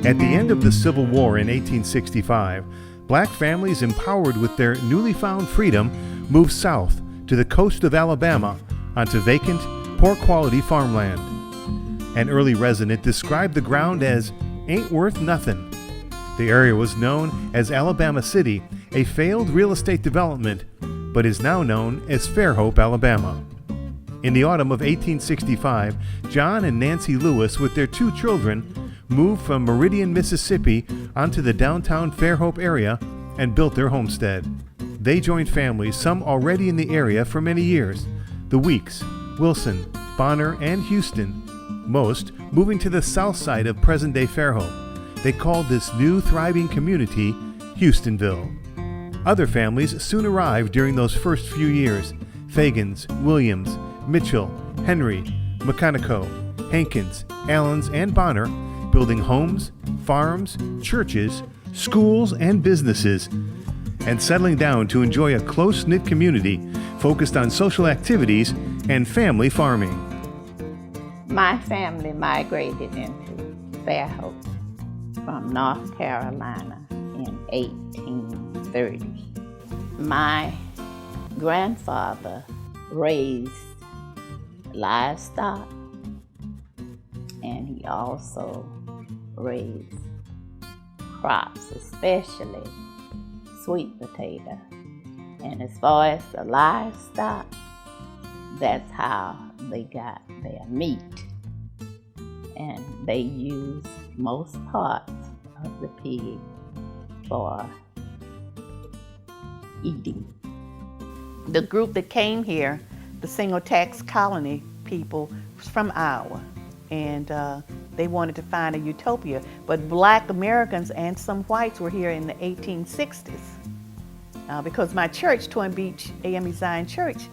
At the end of the Civil War in 1865, black families empowered with their newly found freedom moved south to the coast of Alabama onto vacant, poor-quality farmland. An early resident described the ground as "ain't worth nothing." The area was known as Alabama City, a failed real estate development, but is now known as Fairhope, Alabama. In the autumn of 1865, John and Nancy Lewis, with their 2 children, moved from Meridian, Mississippi onto the downtown Fairhope area and built their homestead. They joined families, some already in the area for many years: the Weeks, Wilson, Bonner, and Houston, most moving to the south side of present-day Fairhope. They called this new thriving community Houstonville. Other families soon arrived during those first few years: Fagans, Williams, Mitchell, Henry, McConaughey, Hankins, Allens, and Bonner, building homes, farms, churches, schools, and businesses, and settling down to enjoy a close-knit community focused on social activities and family farming. My family migrated into Fairhope from North Carolina in 1830. My grandfather raised livestock, and he also raised crops, especially sweet potato. And as far as the livestock, that's how they got their meat. And they used most parts of the pig for eating. The group that came here, the single tax colony people, was from Iowa, and they wanted to find a utopia. But black Americans and some whites were here in the 1860s. Because my church, Twin Beach AME Zion Church,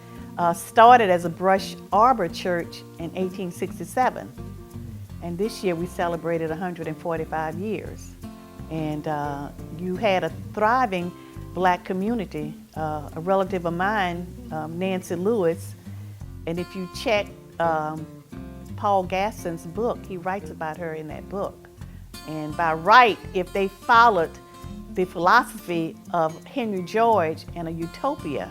started as a brush arbor church in 1867. And this year we celebrated 145 years. And you had a thriving black community. A relative of mine, Nancy Lewis, and if you check Paul Gasson's book, he writes about her in that book. And by right, if they followed the philosophy of Henry George and a utopia,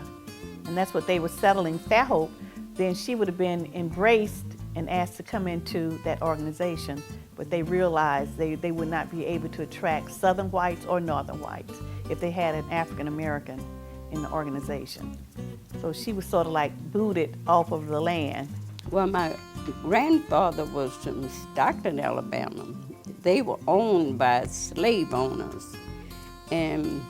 and that's what they were settling Fairhope, then she would have been embraced and asked to come into that organization. But they realized they would not be able to attract Southern whites or Northern whites if they had an African American in the organization. So she was sort of like booted off of the land. Well, my grandfather was from Stockton, Alabama. They were owned by slave owners. And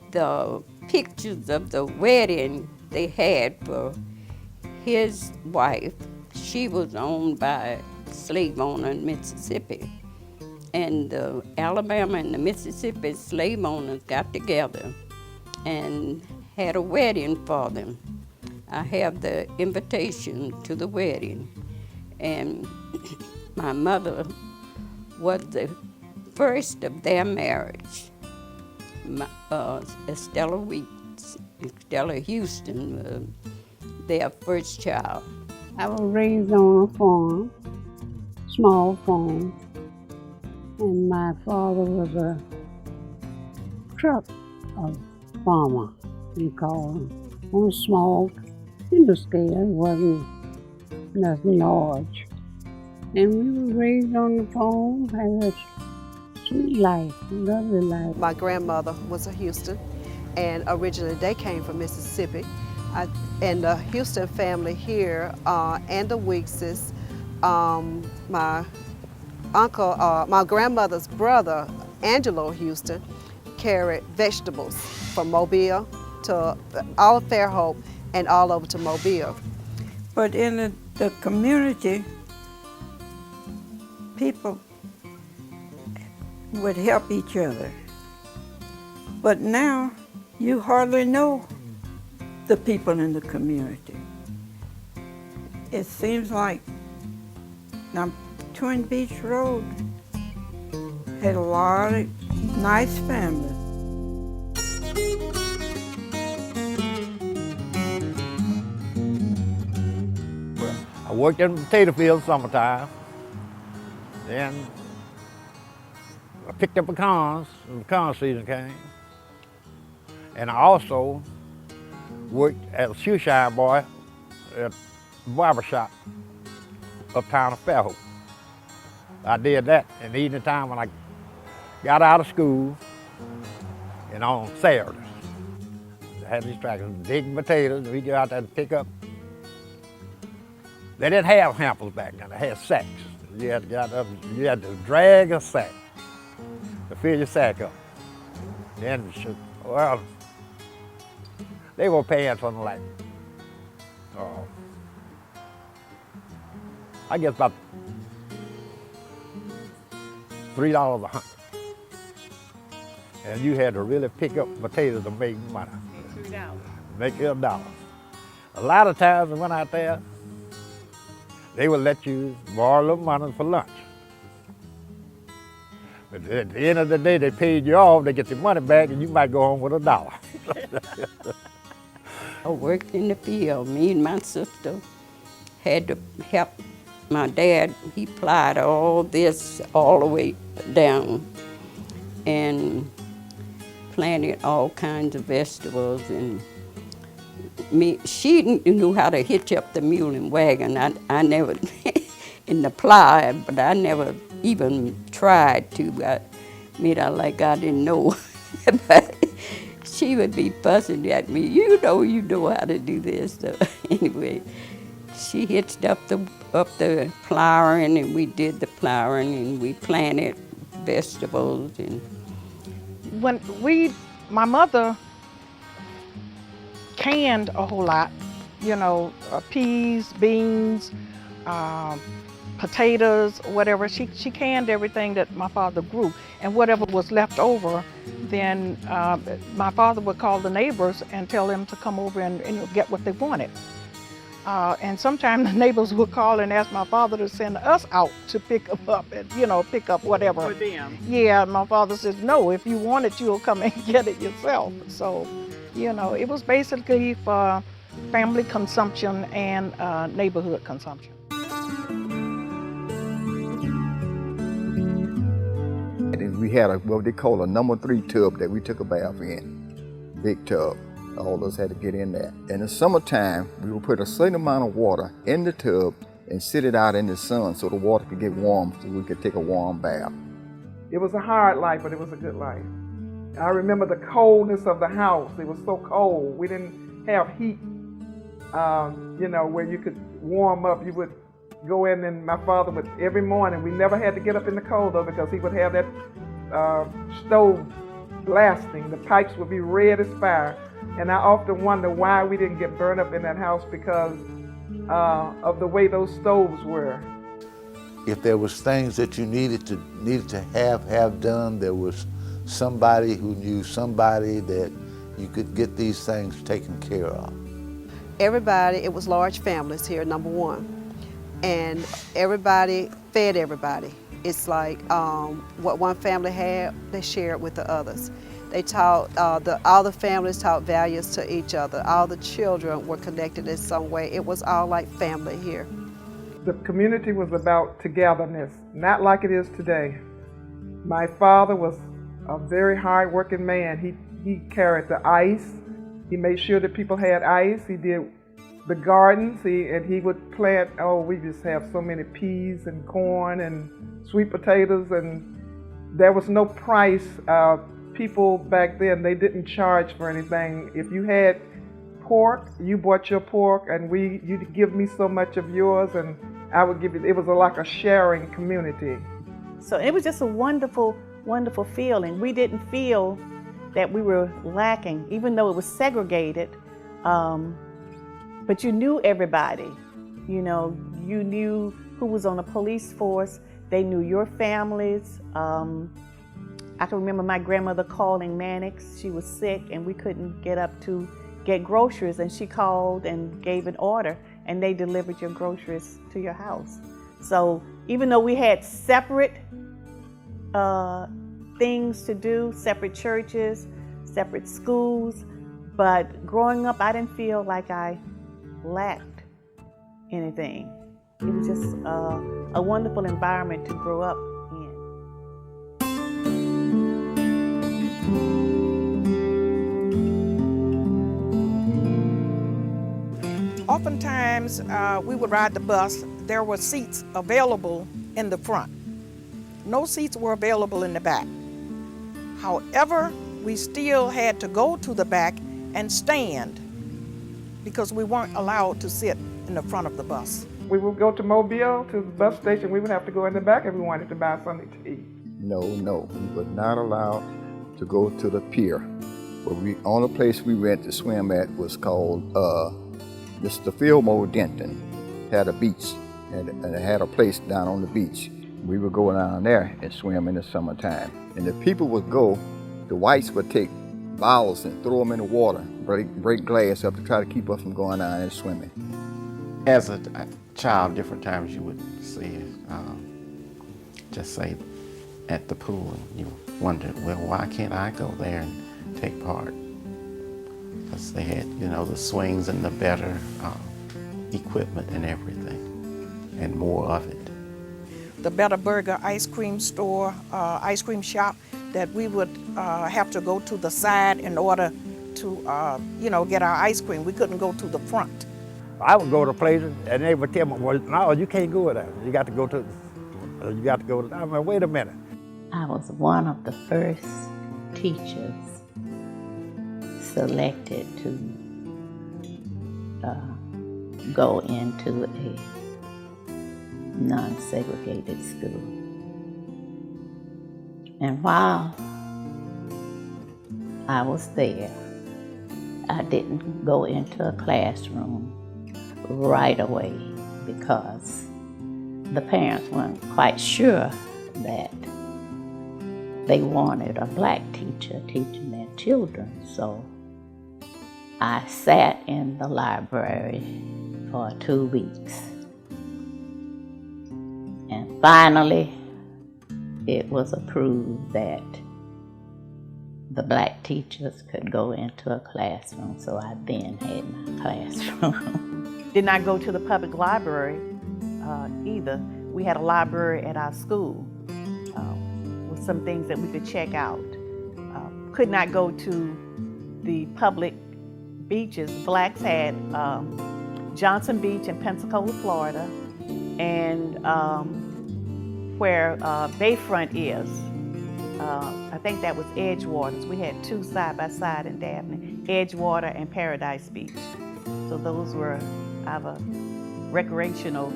the pictures of the wedding they had for his wife, she was owned by a slave owner in Mississippi. And the Alabama and the Mississippi slave owners got together and had a wedding for them. I have the invitation to the wedding. And my mother was the first of their marriage. Estella Houston, their first child. I was raised on a farm, small farm, and my father was a truck farmer, you call him, on a small timber scale. It wasn't nothing large. And we were raised on the farm, had a sweet life, lovely life. My grandmother was a Houston, and originally they came from Mississippi. And the Houston family here, and the Weekses, my uncle, my grandmother's brother, Angelo Houston, carried vegetables from Mobile to all of Fairhope and all over to Mobile. But in the community, people would help each other. But now, you hardly know the people in the community. It seems like now Twin Beach Road had a lot of nice families. I worked in the potato field summertime. Then I picked up pecans when pecan season came. And I also worked as a shoe shine boy at a barber shop uptown of Fairhope. I did that in the evening time when I got out of school and on Saturdays. I had these tractors digging potatoes, and we'd go out there and pick up. They didn't have hampers back then, they had sacks. You had to get out there, you had to drag a sack to fill your sack up. Then, well, they were paying for the like, I guess about $3 a hundred. And you had to really pick up potatoes to make money. Make you $1. A lot of times I went out there, they would let you borrow a little money for lunch. But at the end of the day, they paid you off, they get your money back, and you might go home with $1. I worked in the field. Me and my sister had to help my dad. He plied all this all the way down and planted all kinds of vegetables. And she knew how to hitch up the mule and wagon. I never, in the plow, but I never even tried to. I made out like I didn't know. But she would be fussing at me, you know how to do this. So anyway, she hitched up the plowing, and we did the plowing, and we planted vegetables. And when my mother canned a whole lot, peas, beans, potatoes, whatever. She canned everything that my father grew, and whatever was left over, then my father would call the neighbors and tell them to come over and get what they wanted. And sometimes the neighbors would call and ask my father to send us out to pick them up and, pick up whatever. For them. Yeah, my father says, no, if you want it, you'll come and get it yourself. So, it was basically for family consumption and neighborhood consumption. And we had what they call a number 3 tub that we took a bath in, big tub. All of us had to get in there. In the summertime, we would put a certain amount of water in the tub and sit it out in the sun so the water could get warm so we could take a warm bath. It was a hard life, but it was a good life. I remember the coldness of the house. It was so cold. We didn't have heat, where you could warm up. You would go in, and my father would, every morning, we never had to get up in the cold though, because he would have that stove blasting. The pipes would be red as fire. And I often wonder why we didn't get burned up in that house, because of the way those stoves were. If there was things that you needed to have done, there was somebody who knew somebody that you could get these things taken care of. Everybody, it was large families here, number one. And everybody fed everybody. It's like what one family had, they shared with the others. They taught, all the families taught values to each other. All the children were connected in some way. It was all like family here. The community was about togetherness, not like it is today. My father was a very hard-working man. He carried the ice. He made sure that people had ice. He did the gardens, and he would plant, we just have so many peas and corn and sweet potatoes, and there was no price. People back then, they didn't charge for anything. If you had pork, you bought your pork, and you'd give me so much of yours, and I would give you. It was like a sharing community. So it was just a wonderful, wonderful feeling. We didn't feel that we were lacking, even though it was segregated. But you knew everybody. You knew who was on the police force. They knew your families. I can remember my grandmother calling Mannix. She was sick and we couldn't get up to get groceries, and she called and gave an order, and they delivered your groceries to your house. So even though we had separate things to do, separate churches, separate schools, but growing up I didn't feel like I lacked anything. It was just a wonderful environment to grow up in. Oftentimes, we would ride the bus. There were seats available in the front. No seats were available in the back. However, we still had to go to the back and stand because we weren't allowed to sit in the front of the bus. We would go to Mobile, to the bus station. We would have to go in the back if we wanted to buy something to eat. No, we were not allowed to go to the pier. But the only place we went to swim at was called Mr. Fillmore Denton. Had a beach, and it had a place down on the beach. We would go down there and swim in the summertime. And the people would go, the whites would take bottles and throw them in the water, break glass up to try to keep us from going down and swimming. As a child, different times you would see, just say, at the pool, and you wondered, well, why can't I go there and take part? Because they had, the swings and the better equipment and everything, and more of it. The Better Burger ice cream store, ice cream shop, that we would have to go to the side in order to, get our ice cream. We couldn't go to the front. I would go to places and they would tell me, well, no, you can't go there. You got to go to, I mean, wait a minute. I was one of the first teachers selected to go into a non-segregated school. And while I was there, I didn't go into a classroom right away because the parents weren't quite sure that they wanted a black teacher teaching their children. So I sat in the library for 2 weeks. And finally, it was approved that the black teachers could go into a classroom, so I then had my classroom. Did not go to the public library either. We had a library at our school with some things that we could check out. Could not go to the public beaches. Blacks had Johnson Beach in Pensacola, Florida, and where Bayfront is. I think that was Edgewater. We had two side by side in Daphne, Edgewater and Paradise Beach. So those were our recreational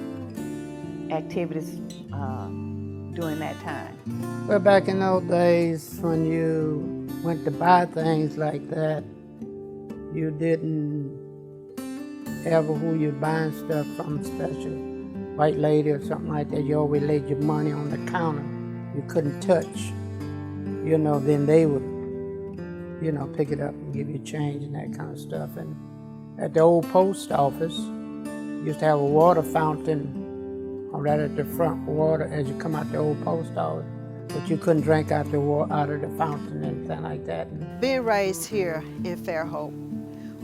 activities during that time. Well, back in those days when you went to buy things like that, you didn't ever who you're buying stuff from, special white lady or something like that. You always laid your money on the counter. You couldn't touch. Then they would, pick it up and give you change and that kind of stuff. And at the old post office, used to have a water fountain right at the front water as you come out the old post office. But you couldn't drink out of the fountain and anything like that. Being raised here in Fairhope,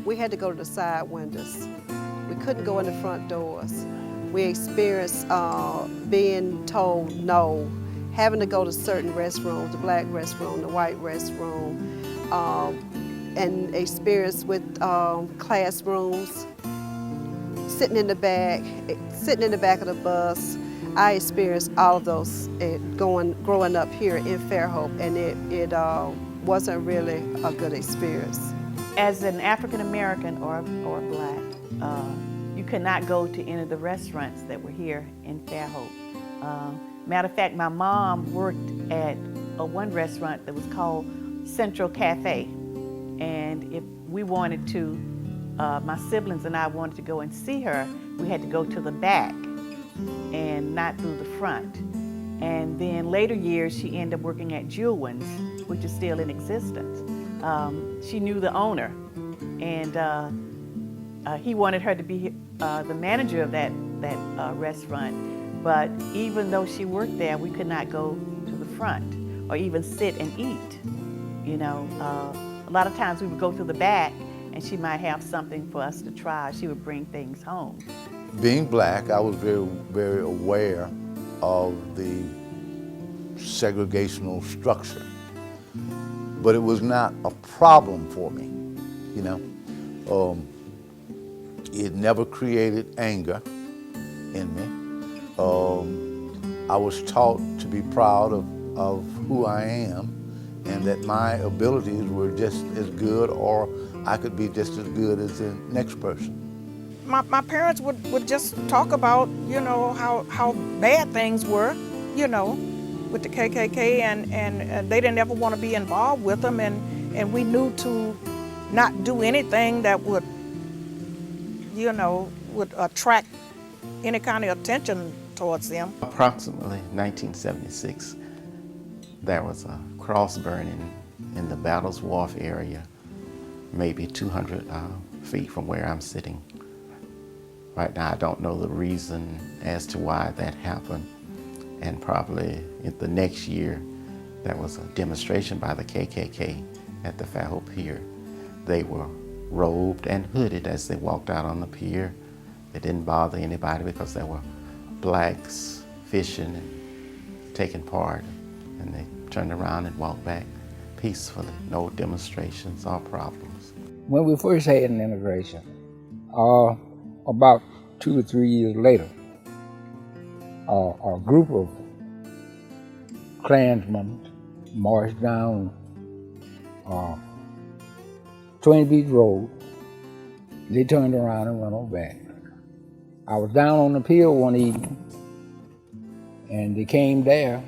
we had to go to the side windows. We couldn't go in the front doors. We experienced being told no, having to go to certain restrooms, the black restroom, the white restroom, and experience with classrooms, sitting in the back of the bus. I experienced all of those growing up here in Fairhope, and it wasn't really a good experience. As an African American or black, you could not go to any of the restaurants that were here in Fairhope. Matter of fact, my mom worked at one restaurant that was called Central Cafe. And if we wanted to, my siblings and I wanted to go and see her, we had to go to the back and not through the front. And then later years, she ended up working at Jewelwin's, which is still in existence. She knew the owner, and he wanted her to be the manager of that restaurant. But even though she worked there, we could not go to the front or even sit and eat. A lot of times we would go to the back and she might have something for us to try. She would bring things home. Being black, I was very, very aware of the segregational structure. but it was not a problem for me, you know. It never created anger in me. I was taught to be proud of who I am, and that my abilities were just as good, or I could be just as good as the next person. My parents would just talk about, you know, how bad things were, you know, with the KKK, and they didn't ever want to be involved with them, and we knew to not do anything that would, you know, would attract any kind of attention towards them. Approximately 1976, there was a cross burning in the Battles Wharf area, maybe 200 feet from where I'm sitting. Right now, I don't know the reason as to why that happened. And probably in the next year, there was a demonstration by the KKK at the Fairhope Pier. They were robed and hooded as they walked out on the pier. They didn't bother anybody because there were blacks fishing and taking part. And they turned around and walked back peacefully. No demonstrations or problems. When we first had an immigration, about 2 or 3 years later, a group of Klansmen marched down Twin Beach Road. They turned around and went on back. I was down on the pier one evening, and they came there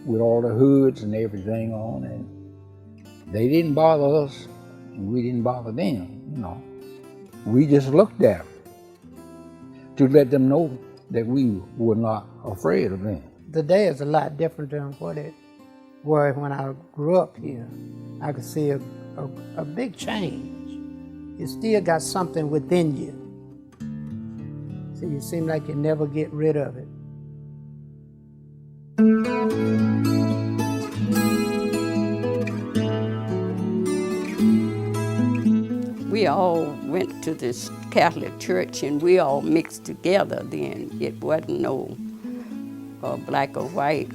with all the hoods and everything on, and they didn't bother us, and we didn't bother them, you know. We just looked at them to let them know that we were not afraid of them. Today is a lot different than what it was when I grew up here. I could see a big change. You still got something within you. So you seem like you never get rid of it. We all went to this Catholic church and we all mixed together then. It wasn't no black or white.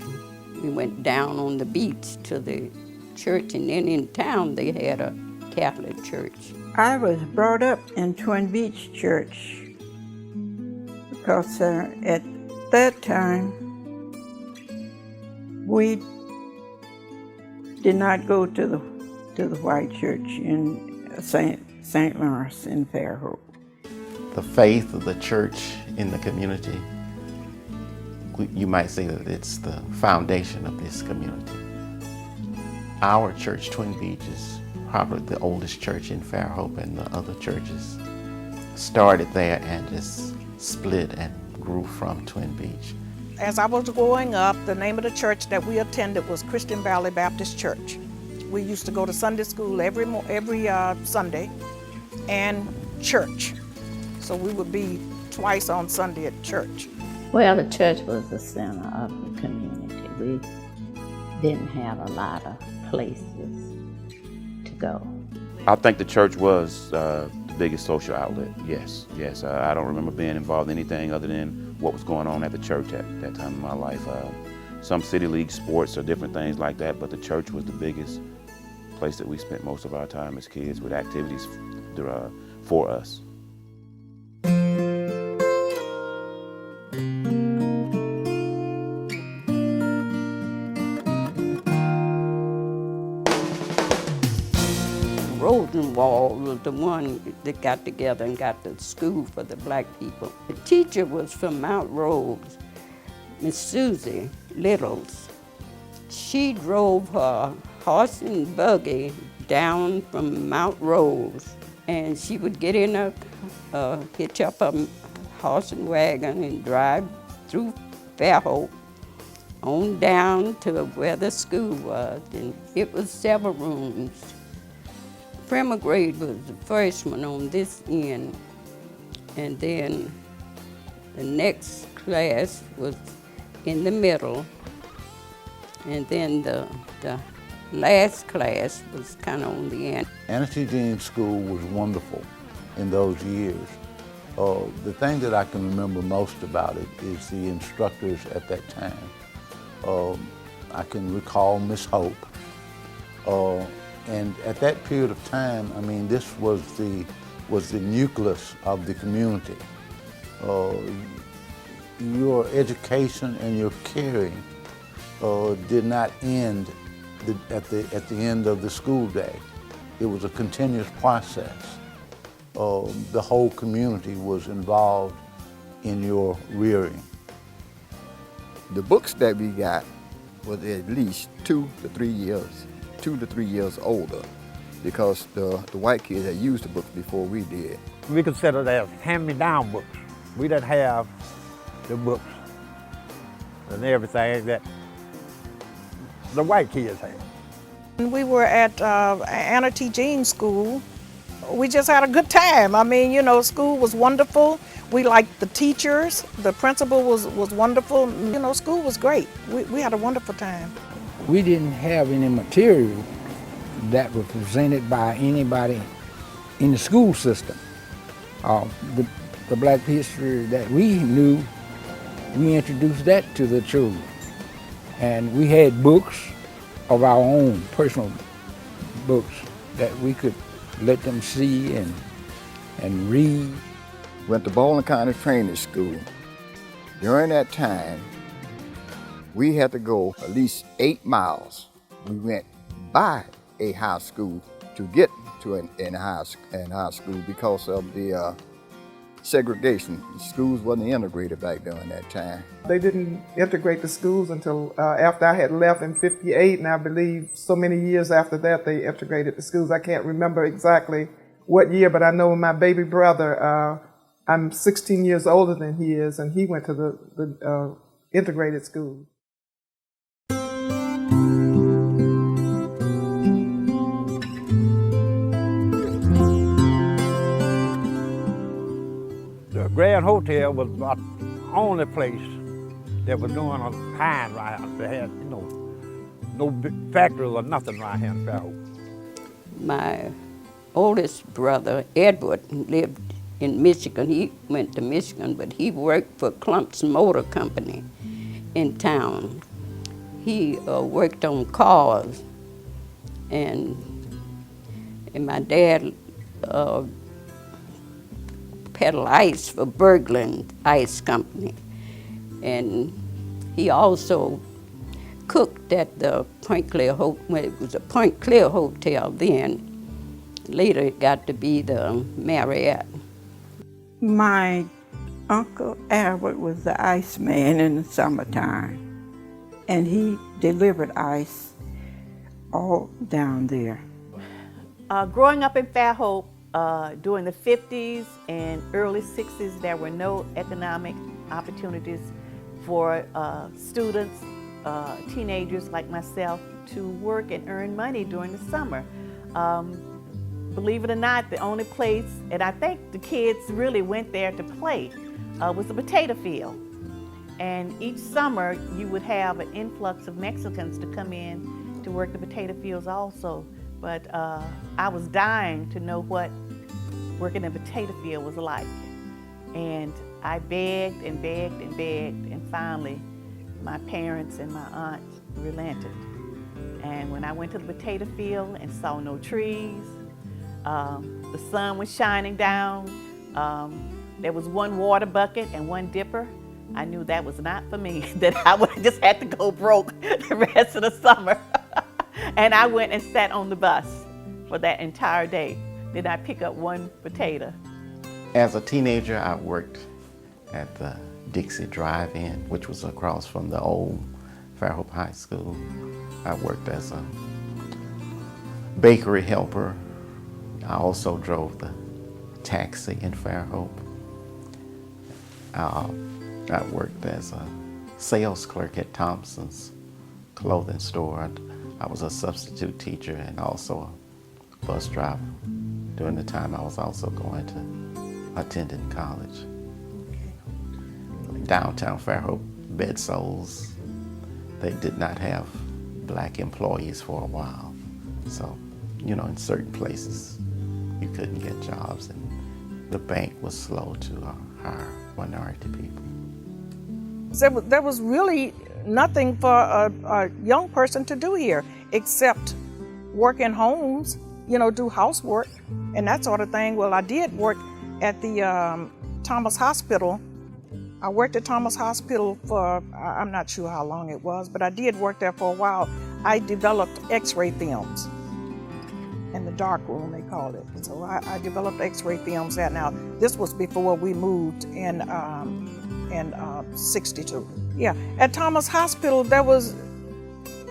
We went down on the beach to the church, and then in town they had a Catholic church. I was brought up in Twin Beach Church because at that time we did not go to the white church in St. Lawrence in Fairhope. The faith of the church in the community, you might say that it's the foundation of this community. Our church, Twin Beach, is probably the oldest church in Fairhope, and the other churches started there and just split and grew from Twin Beach. As I was growing up, the name of the church that we attended was Christian Valley Baptist Church. We used to go to Sunday school every Sunday and church. So we would be twice on Sunday at church. Well, the church was the center of the community. We didn't have a lot of places to go. I think the church was the biggest social outlet, yes. I don't remember being involved in anything other than what was going on at the church at that time in my life. Some city league sports or different things like that, but the church was the biggest place that we spent most of our time as kids with activities for us. Rosenwald was the one that got together and got the school for the black people. The teacher was from Mount Rose, Miss Susie Littles. She drove her horse and buggy down from Mount Rose, and she would get in hitch up a horse and wagon and drive through Fairhope on down to where the school was, and it was several rooms. Primer grade was the first one on this end, and then the next class was in the middle, and then the last class was kind of on the end. Anna T. Jean School was wonderful in those years. The thing that I can remember most about it is the instructors at that time. I can recall Miss Hope. And at that period of time, I mean, this was the nucleus of the community. Your education and your caring did not end at the end of the school day. It was a continuous process. The whole community was involved in your rearing. The books that we got was at least 2 to 3 years older, because the white kids had used the books before we did. We consider that as hand-me-down books. We didn't have the books and everything that the white kids had. When we were at Anna T. Jean School, we just had a good time. I mean, you know, school was wonderful. We liked the teachers. The principal was wonderful. You know, school was great. We had a wonderful time. We didn't have any material that was presented by anybody in the school system. The black history that we knew, we introduced that to the children. And we had books of our own, personal books that we could let them see and read. Went to Baldwin County Training School. During that time, we had to go at least 8 miles. We went by a high school to get to a high school because of the segregation. The schools wasn't integrated back during that time. They didn't integrate the schools until after I had left in '58, and I believe so many years after that they integrated the schools. I can't remember exactly what year, but I know my baby brother, I'm 16 years older than he is, and he went to the integrated school. The Grand Hotel was about the only place that was doing a kind right here. They had, you know, no big factories or nothing right here in Fairhope. My oldest brother, Edward, lived in Michigan. He went to Michigan, but he worked for Clump's Motor Company in town. He worked on cars, and my dad peddled ice for Berglund Ice Company. And he also cooked at the Point Clear Hotel. Well, it was a Point Clear Hotel then. Later it got to be the Marriott. My Uncle Albert was the ice man in the summertime, and he delivered ice all down there. Growing up in Fairhope during the 50s and early 60s, there were no economic opportunities for students, teenagers like myself, to work and earn money during the summer. Believe it or not, the only place, and I think the kids really went there to play, was the potato field. And each summer you would have an influx of Mexicans to come in to work the potato fields also. But I was dying to know what working in a potato field was like. And I begged and begged and begged, and finally my parents and my aunt relented. And when I went to the potato field and saw no trees, the sun was shining down, there was one water bucket and one dipper, I knew that was not for me, that I would have just had to go broke the rest of the summer. And I went and sat on the bus for that entire day. Did I pick up one potato? As a teenager, I worked at the Dixie Drive-In, which was across from the old Fairhope High School. I worked as a bakery helper. I also drove the taxi in Fairhope. I worked as a sales clerk at Thompson's clothing store. I was a substitute teacher and also a bus driver. During the time I was also going to attending college. Downtown Fairhope, Bedsoes, they did not have black employees for a while. So, you know, in certain places, you couldn't get jobs, and the bank was slow to hire minority people. There was really nothing for a young person to do here except work in homes, you know, do housework and that sort of thing. Well, I did work at the Thomas Hospital. I worked at Thomas Hospital for, I'm not sure how long it was, but I did work there for a while. I developed x-ray films. In the dark room, they called it. So I developed x-ray films there. Now, this was before we moved in 62. Yeah, at Thomas Hospital, there was,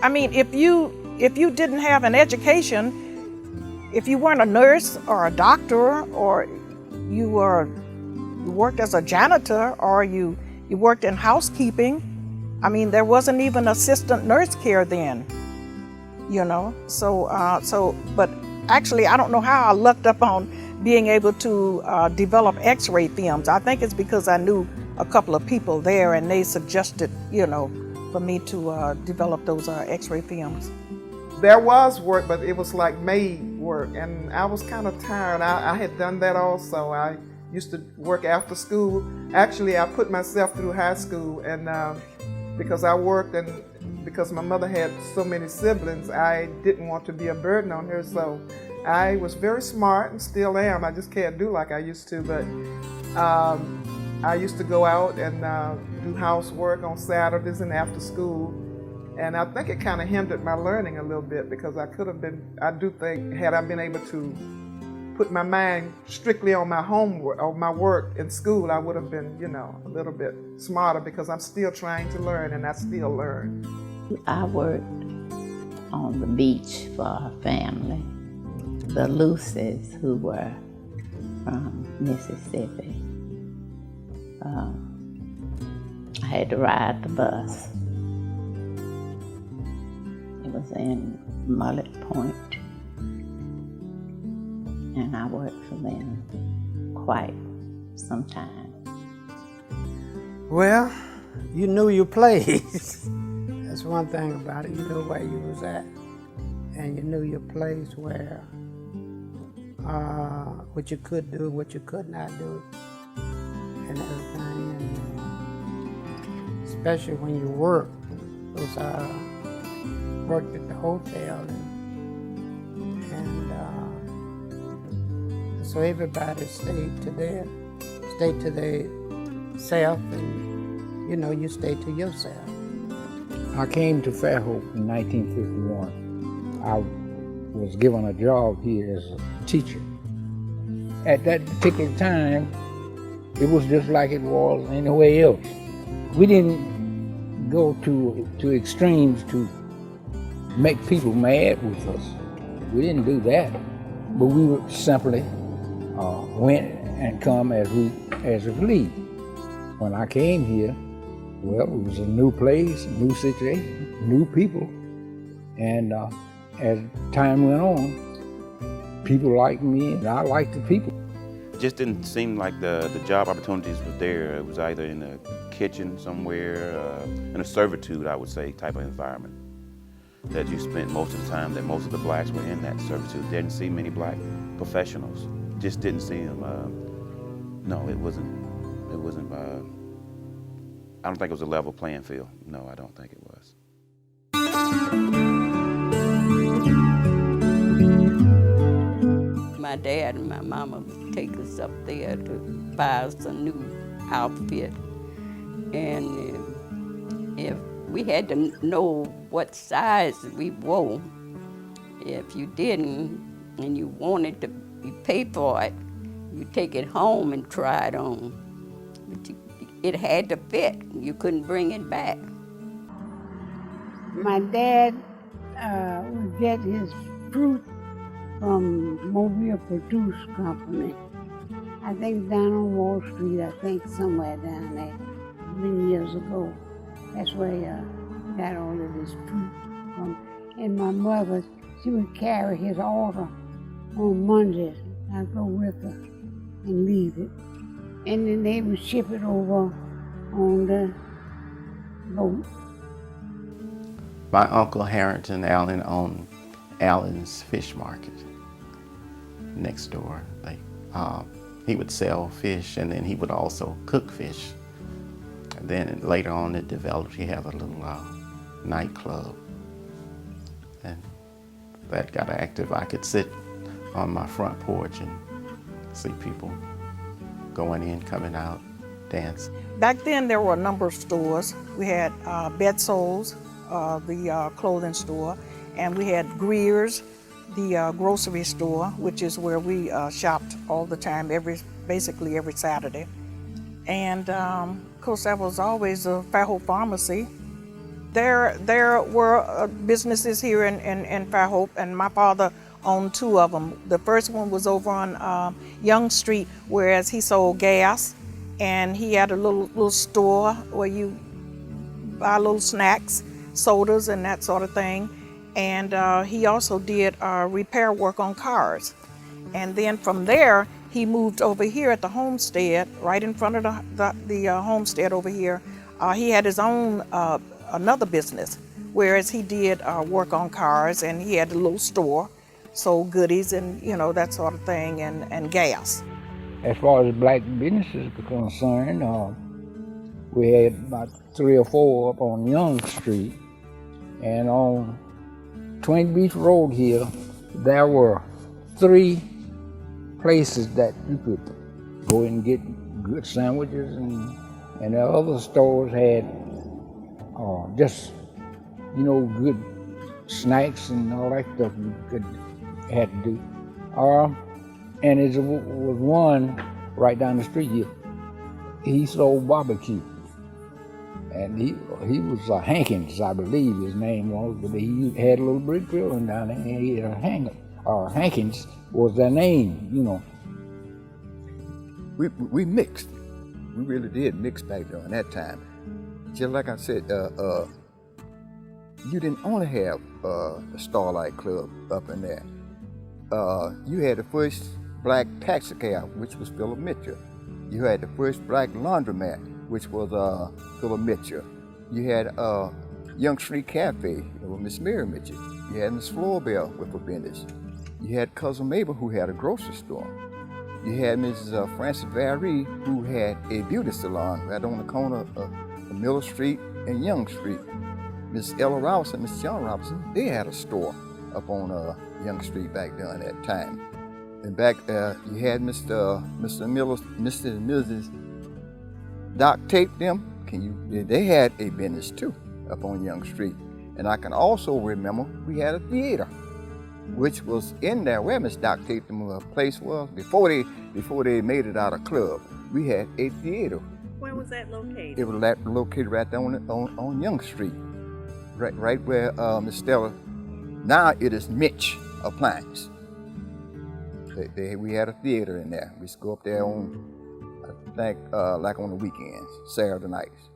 I mean, if you didn't have an education, if you weren't a nurse or a doctor, or you worked as a janitor, or you worked in housekeeping, I mean, there wasn't even assistant nurse care then, you know? But actually, I don't know how I lucked up on being able to develop x-ray films. I think it's because I knew a couple of people there and they suggested, you know, for me to develop those x-ray films. There was work, but it was like maid work, and I was kind of tired. I had done that also. I used to work after school. Actually, I put myself through high school, and because I worked and because my mother had so many siblings, I didn't want to be a burden on her, so I was very smart and still am. I just can't do like I used to, but I used to go out and do housework on Saturdays and after school, and I think it kind of hindered my learning a little bit, because I could have been, I do think, had I been able to put my mind strictly on my homework or my work in school, I would have been, you know, a little bit smarter, because I'm still trying to learn and I still learn. I worked on the beach for our family, the Luces, who were from Mississippi. I had to ride the bus. It was in Mullet Point, and I worked for them quite some time. Well, you knew your place. That's one thing about it. You knew where you was at, and you knew your place, where what you could do, what you could not do, and everything. And especially when you worked, those worked at the hotel, and so everybody stayed to their self, and you know, you stayed to yourself. I came to Fairhope in 1951. I was given a job here as a teacher. At that particular time, it was just like it was anywhere else. We didn't go to extremes to make people mad with us. We didn't do that, but we would simply went and come as we leave. When I came here, well, it was a new place, new situation, new people, and as time went on, people liked me and I liked the people. It just didn't seem like the job opportunities was there. It was either in a kitchen somewhere, in a servitude, I would say, type of environment that you spent most of the time, that most of the blacks were in that servitude. Didn't see many black professionals. Just didn't see them. No, it wasn't, I don't think it was a level playing field. No, I don't think it was. My dad and my mama would take us up there to buy us a new outfit. And if we had to know what size we wore, if you didn't and you wanted to pay for it, you take it home and try it on. But it had to fit. You couldn't bring it back. My dad would get his fruit from Mobile Produce Company. I think down on Wall Street, I think somewhere down there, many years ago. That's where he got all of his fruit from. And my mother, she would carry his order on Mondays. I'd go with her and leave it. And then they would ship it over on the boat. My Uncle Harrington Allen owned Allen's Fish Market next door. He would sell fish, and then he would also cook fish. And then later on it developed, he had a little nightclub. And that got active, I could sit on my front porch and see people going in, coming out, dance. Back then, there were a number of stores. We had Bedsoes, the clothing store, and we had Greer's, the grocery store, which is where we shopped all the time, basically every Saturday. And of course, there was always a Fairhope Pharmacy. There were businesses here in Fairhope, and my father owned two of them. The first one was over on Young Street, whereas he sold gas, and he had a little store where you buy little snacks, sodas, and that sort of thing. And he also did repair work on cars. And then from there, he moved over here at the homestead, right in front of the homestead over here. He had his own another business, whereas he did work on cars, and he had a little store, sold goodies and that sort of thing, and gas. As far as black businesses are concerned, we had about 3 or 4 up on Young Street, and on Twin Beach Road here, there were 3 places that you could go and get good sandwiches, and the other stores had just good snacks and all that stuff you had to do. And there was one right down the street here. He sold barbecue, and he was Hankins, I believe his name was, but he had a little brick building down there, and he had Hankins was their name, We mixed. We really did mix back during that time. Just like I said, you didn't only have the Starlight Club up in there. You had the first black taxi cab, which was Philip Mitchell. You had the first black laundromat, which was Philip Mitchell. You had Young Street Cafe with Miss Mary Mitchell. You had Miss Florbell with a business. You had Cousin Mabel, who had a grocery store. You had Mrs. Frances Vary, who had a beauty salon right on the corner of Miller Street and Young Street. Miss Ella Robinson, Miss John Robinson, they had a store up on Young Street back during that time. And back you had Mr. Miller, Mr. and Mrs. Doc Tape them. They had a business too up on Young Street. And I can also remember we had a theater, which was in there where Miss Doc Tape them place was before they made it out a club. We had a theater. Where was that located? It was located right there on Young Street, right where Miss Stella. Now it is Mitch Appliance. We had a theater in there. We used to go up there on, I think, like on the weekends, Saturday nights.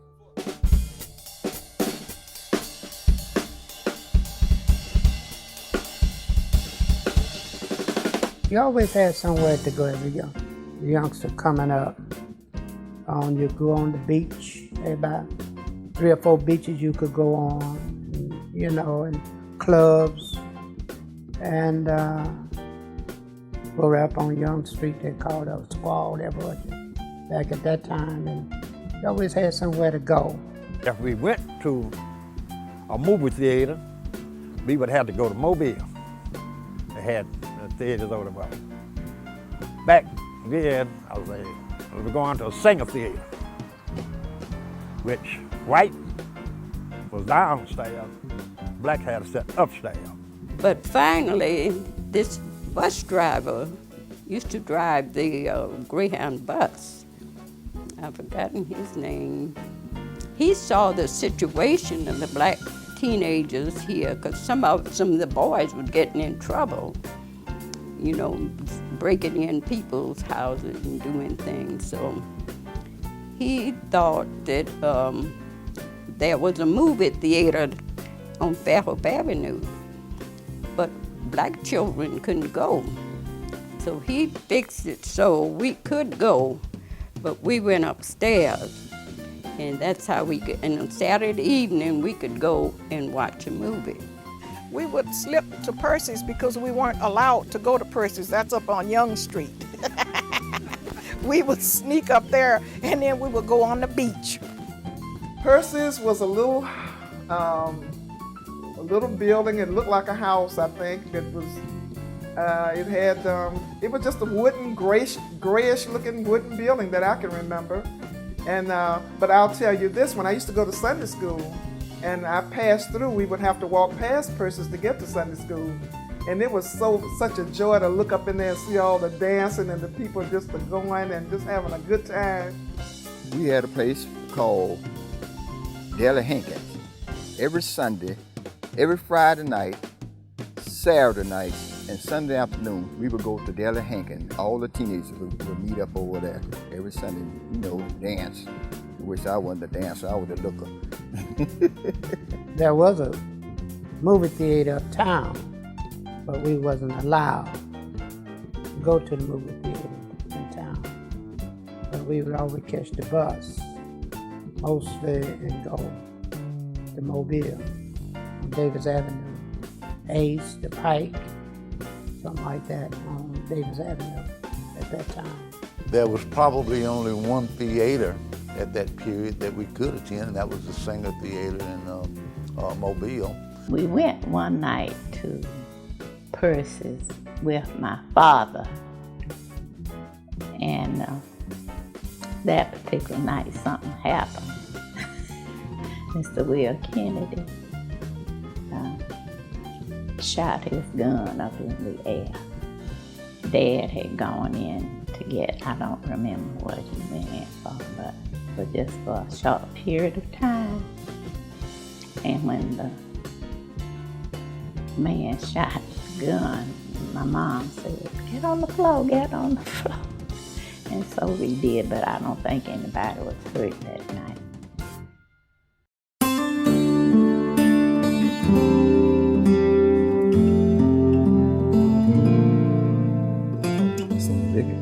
You always had somewhere to go as a youngster coming up. You go on the beach, about 3 or 4 beaches you could go on, and clubs, and go up on Young Street. They called it a squall there back at that time, and you always had somewhere to go. If we went to a movie theater, we would have to go to Mobile. They had theaters over there. Back then, I was going to a singer theater, which white was downstairs, black had to sit upstairs. But finally, this bus driver used to drive the Greyhound bus. I've forgotten his name. He saw the situation of the black teenagers here, because some of the boys were getting in trouble, breaking in people's houses and doing things. So he thought that there was a movie theater on Fairhope Avenue, but black children couldn't go. So he fixed it so we could go, but we went upstairs. And that's how and on Saturday evening, we could go and watch a movie. We would slip to Percy's because we weren't allowed to go to Percy's. That's up on Young Street. We would sneak up there, and then we would go on the beach. Percy's was a little little building. It looked like a house, I think. It was it was just a wooden, grayish looking wooden building that I can remember. And but I'll tell you this, when I used to go to Sunday school and I passed through, we would have to walk past persons to get to Sunday school. And it was such a joy to look up in there and see all the dancing and the people just going and just having a good time. We had a place called Deli Hankins. Every Sunday, every Friday night, Saturday night, and Sunday afternoon, we would go to Deli Hankins. All the teenagers would meet up over there every Sunday, dance. I wish I wasn't a dancer, I was a looker. There was a movie theater uptown, but we wasn't allowed to go to the movie theater in town. But we would always catch the bus, mostly, and go to Mobile, on Davis Avenue, Ace, the Pike, something like that on Davis Avenue at that time. There was probably only one theater at that period that we could attend, and that was the Singer Theater in Mobile. We went one night to Percy's with my father, and that particular night something happened. Mr. Will Kennedy shot his gun up in the air. Dad had gone in to get, I don't remember what he went in for, but just for a short period of time. And when the man shot the gun, my mom said, "Get on the floor, get on the floor." And so we did, but I don't think anybody was hurt that night.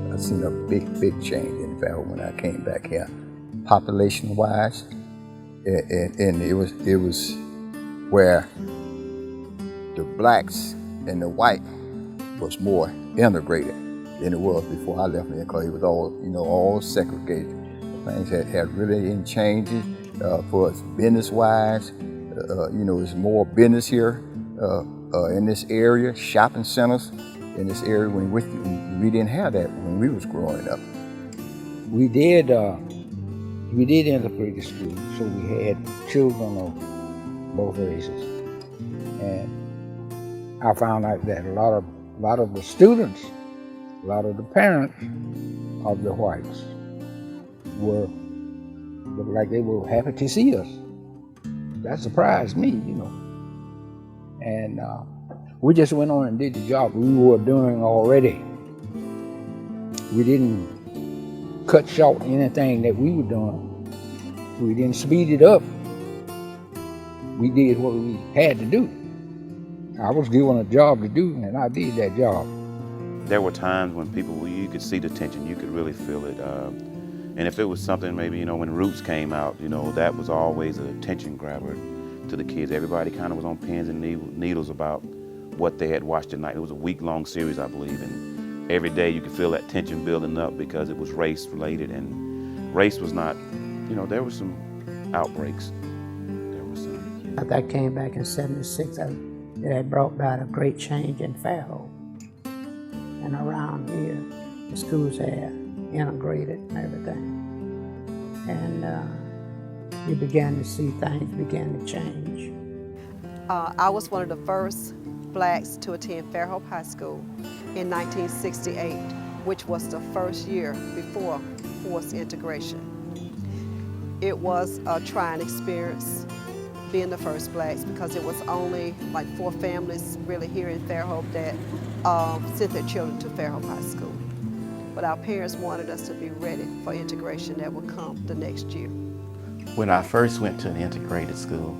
I seen a big change in Fairhope when I came back here, population-wise, and it was where the blacks and the white was more integrated than it was before I left here, because it was all segregated. Things had really changed for us business-wise. There's more business here in this area, shopping centers in this area when we didn't have that when we was growing up. We did integrated school, so we had children of both races, and I found out that a lot of the students, a lot of the parents of the whites looked like they were happy to see us. That surprised me, and we just went on and did the job we were doing already. We didn't cut short anything that we were doing. We didn't speed it up. We did what we had to do. I was given a job to do, and I did that job. There were times when you could see the tension, you could really feel it. And if it was something maybe, when Roots came out, that was always a tension grabber to the kids. Everybody kind of was on pins and needles about what they had watched tonight. It was a week-long series, I believe, and every day you could feel that tension building up because it was race-related, and race was not, there were some outbreaks. There was some. After I came back in '76, it had brought about a great change in Fairhope. And around here, the schools had integrated and everything. And you began to see things begin to change. I was one of the first blacks to attend Fairhope High School in 1968, which was the first year before forced integration. It was a trying experience being the first blacks, because it was only like 4 families really here in Fairhope that sent their children to Fairhope High School. But our parents wanted us to be ready for integration that would come the next year. When I first went to an integrated school,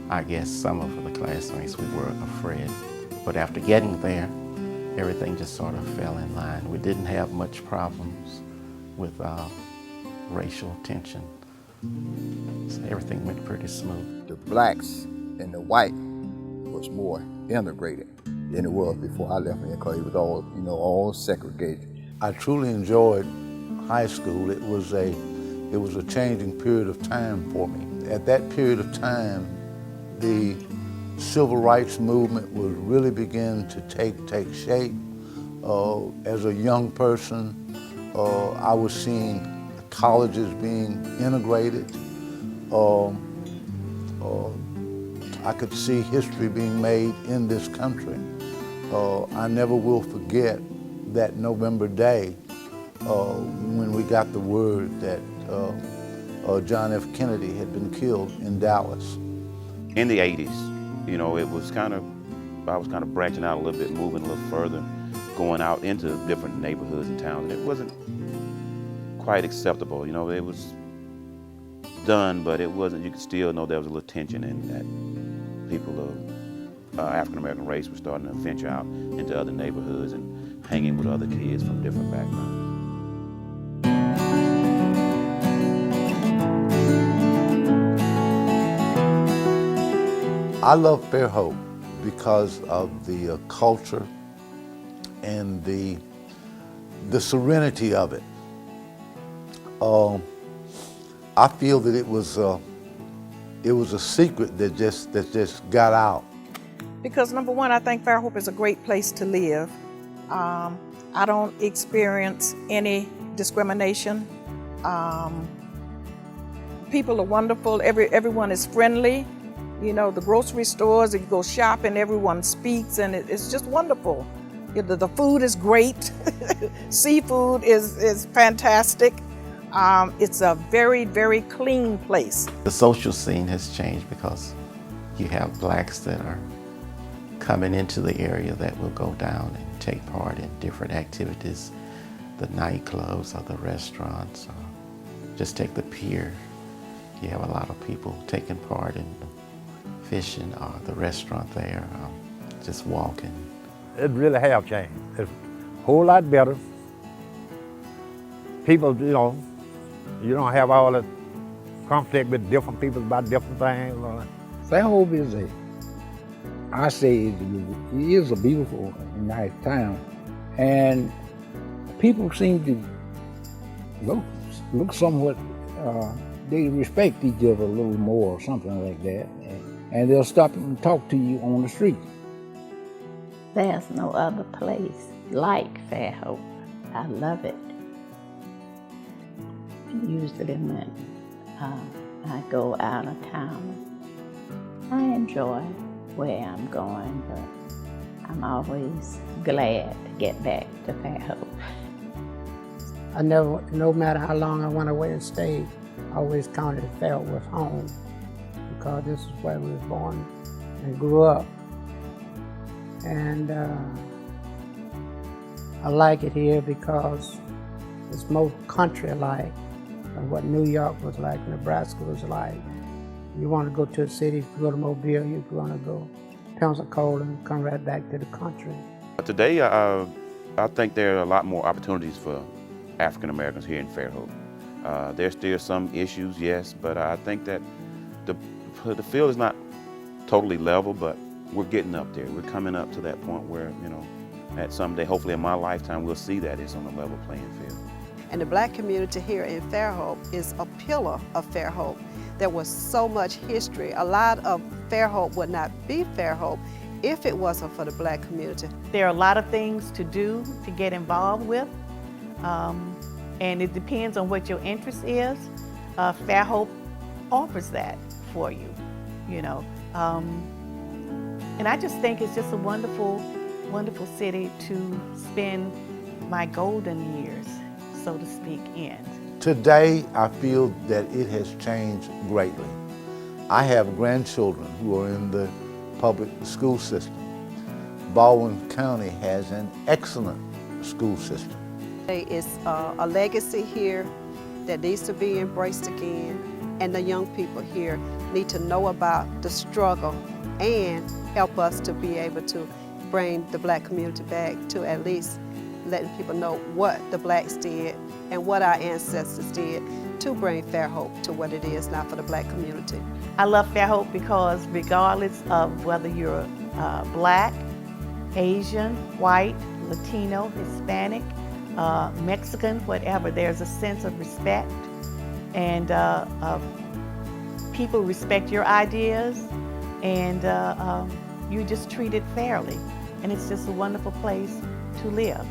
I guess some of the classmates, we were afraid. But after getting there, everything just sort of fell in line. We didn't have much problems with racial tension. So everything went pretty smooth. The blacks and the white was more integrated than it was before I left here, because it was all segregated. I truly enjoyed high school. It was a changing period of time for me. At that period of time, the civil rights movement was really beginning to take shape. As a young person, I was seeing colleges being integrated. I could see history being made in this country. I never will forget that November day when we got the word that John F. Kennedy had been killed in Dallas. In the 80s, you know, I was kind of branching out a little bit, moving a little further, going out into different neighborhoods and towns, and it wasn't quite acceptable. You know, it was done, but it wasn't, you could still know there was a little tension in that people of African-American race were starting to venture out into other neighborhoods and hanging with other kids from different backgrounds. I love Fairhope because of the culture and the serenity of it. I feel that it was a secret that just got out. Because number one, I think Fairhope is a great place to live. I don't experience any discrimination. People are wonderful. Everyone is friendly. You know, the grocery stores, if you go shopping, everyone speaks, and it's just wonderful. The food is great. Seafood is fantastic. It's a very, very clean place. The social scene has changed because you have blacks that are coming into the area that will go down and take part in different activities, the nightclubs or the restaurants, or just take the pier. You have a lot of people taking part in fishing or the restaurant there, just walking. It really have changed. It's a whole lot better. People, you know, you don't have all the conflict with different people about different things. Fairhope is I say it is a beautiful and nice town. And people seem to look somewhat, they respect each other a little more or something like that. And they'll stop and talk to you on the street. There's no other place like Fairhope. I love it. Usually when I go out of town, I enjoy where I'm going, but I'm always glad to get back to Fairhope. No matter how long I went away and stayed, I always counted Fairhope was home, because this is where we was born and grew up. And I like it here because it's more country-like than what New York was like, Nebraska was like. You want to go to a city, you go to Mobile, you want to go Pensacola and come right back to the country. Today, I think there are a lot more opportunities for African Americans here in Fairhope. There's still some issues, yes, but I think that the field is not totally level, but we're getting up there. We're coming up to that point where, you know, at someday, hopefully in my lifetime, we'll see that it's on a level playing field. And the black community here in Fairhope is a pillar of Fairhope. There was so much history. A lot of Fairhope would not be Fairhope if it wasn't for the black community. There are a lot of things to do to get involved with, and it depends on what your interest is. Fairhope offers that for you, you know. And I just think it's just a wonderful, wonderful city to spend my golden years, so to speak, in. Today, I feel that it has changed greatly. I have grandchildren who are in the public school system. Baldwin County has an excellent school system. It's a legacy here that needs to be embraced again, and the young people here need to know about the struggle and help us to be able to bring the black community back to at least letting people know what the blacks did and what our ancestors did to bring Fairhope to what it is now for the black community. I love Fairhope because regardless of whether you're black, Asian, white, Latino, Hispanic, Mexican, whatever, there's a sense of respect, and people respect your ideas. and you're just treated fairly. And it's just a wonderful place to live.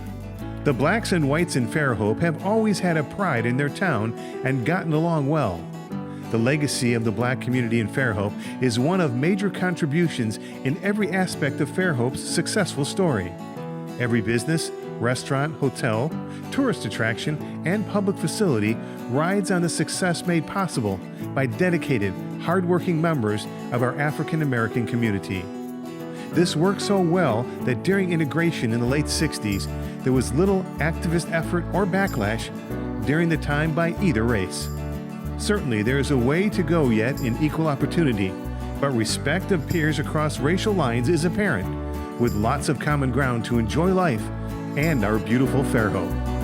The blacks and whites in Fairhope have always had a pride in their town and gotten along well. The legacy of the black community in Fairhope is one of major contributions in every aspect of Fairhope's successful story. Every business, restaurant, hotel, tourist attraction, and public facility rides on the success made possible by dedicated, hardworking members of our African American community. This worked so well that during integration in the late 60s, there was little activist effort or backlash during the time by either race. Certainly, there is a way to go yet in equal opportunity, but respect of peers across racial lines is apparent, with lots of common ground to enjoy life and our beautiful Fairhope.